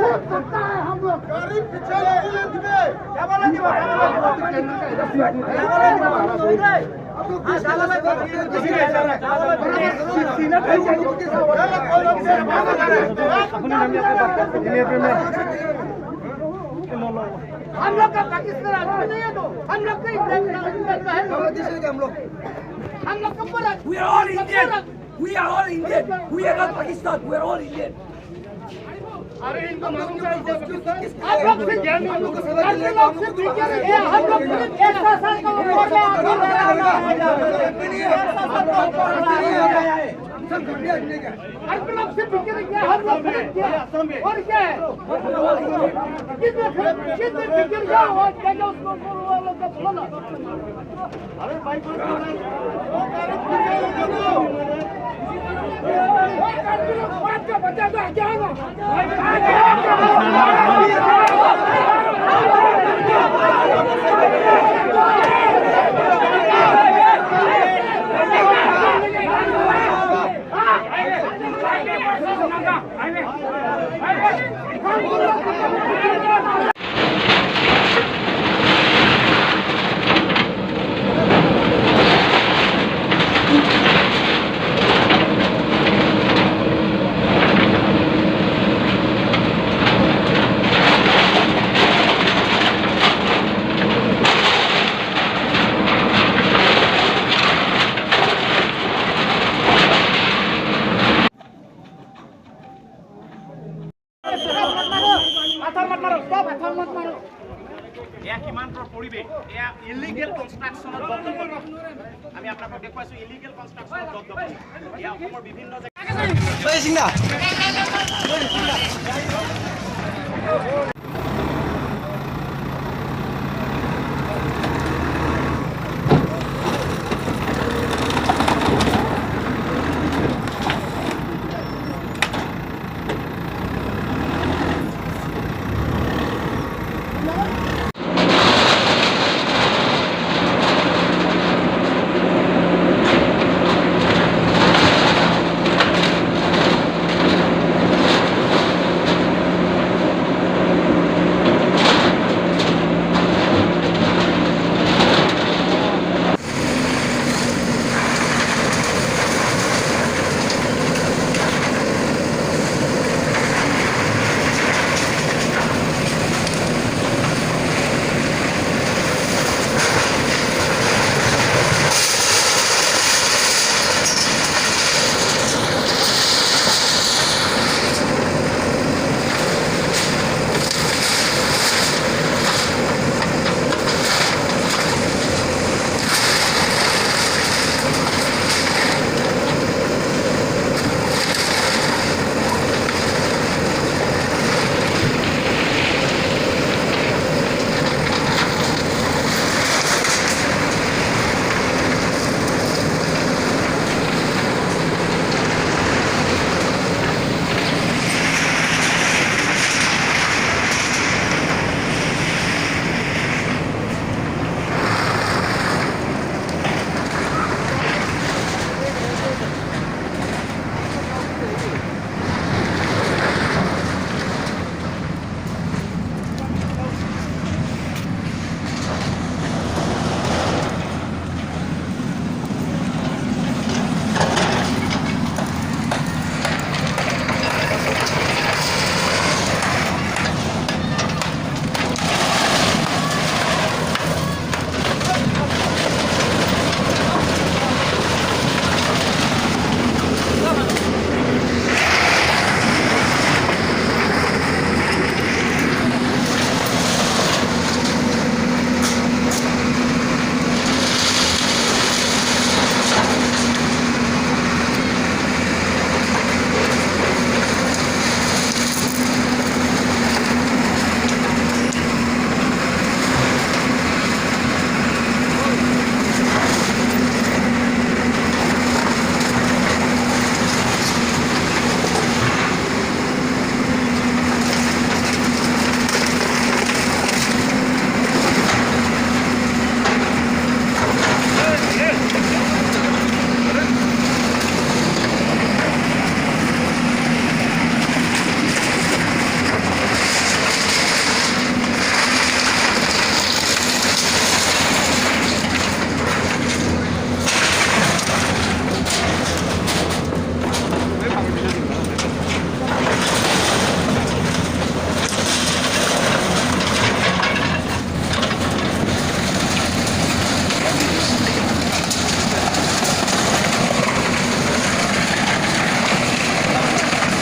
सकता है हम लोग हम लोग का पाकिस्तान आदमी नहीं है तो हम लोग का हम लोग का पूरा We are all Indian. We are all Indian. We are not Pakistan. We are all Indian. अरे इनको मालूम चाहिए आप लोग से हम लोग से हम लोग ऐसा साल का वोट है आप लोग से बिके क्या हम लोग और क्या है कितने बिके जाओ और क्या उसको लोग का बोलो अरे भाई बच्चा तो क्या ইলিগেল কনস্ট্রাকশনত বন্ধ কৰিব আমি আপোনাক দেখুৱাইছো ইলিগেল কনস্ট্ৰাকশনত বন্ধ কৰিব ইয়া অসমৰ বিভিন্ন